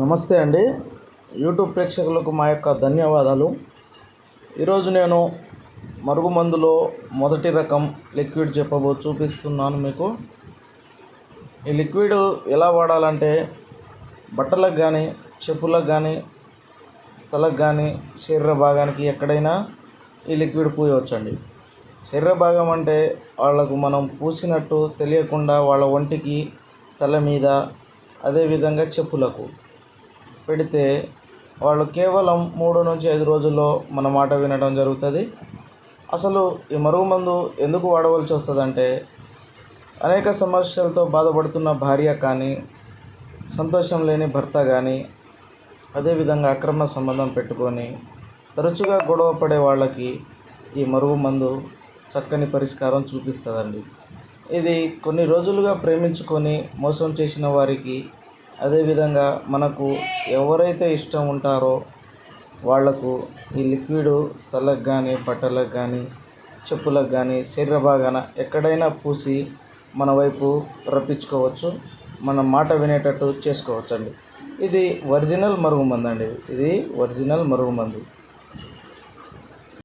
నమస్తే అండి. యూట్యూబ్ ప్రేక్షకులకు మా యొక్క ధన్యవాదాలు. ఈరోజు నేను మరుగుమందులో మొదటి రకం లిక్విడ్ చూపిస్తున్నాను మీకు. ఈ లిక్విడ్ ఎలా వాడాలంటే బట్టలకు కానీ, చెప్పులకు కానీ, తలకు కానీ, శరీర భాగానికి ఎక్కడైనా ఈ లిక్విడ్ పూయవచ్చండి. శరీర భాగం అంటే వాళ్ళకు మనం పూసినట్టు తెలియకుండా వాళ్ళ ఒంటికి, తల మీద, అదేవిధంగా చెప్పులకు పెడితే వాళ్ళు కేవలం 3 నుంచి 5 రోజుల్లో మన మాట వినడం జరుగుతుంది. అసలు ఈ మరుగుమందు ఎందుకు వాడవలసి వస్తుందంటే, అనేక సమస్యలతో బాధపడుతున్న భార్య కానీ, సంతోషం లేని భర్త కానీ, అదేవిధంగా అక్రమ సంబంధం పెట్టుకొని తరచుగా గొడవ పడే వాళ్ళకి ఈ మరుగుమందు చక్కని పరిష్కారం చూపిస్తుందండి. ఇది కొన్ని రోజులుగా ప్రేమించుకొని మోసం చేసిన వారికి, అదేవిధంగా మనకు ఎవరైతే ఇష్టం ఉంటారో వాళ్లకు ఈ లిక్విడ్ తలకు కానీ, బట్టలకు కానీ, చెప్పులకు కానీ, శరీర భాగాన ఎక్కడైనా పూసి మన వైపు రప్పించుకోవచ్చు, మన మాట వినేటట్టు చేసుకోవచ్చండి. ఇది ఒరిజినల్ మరుగుమందు అండి. ఇది ఒరిజినల్ మరుగుమందు.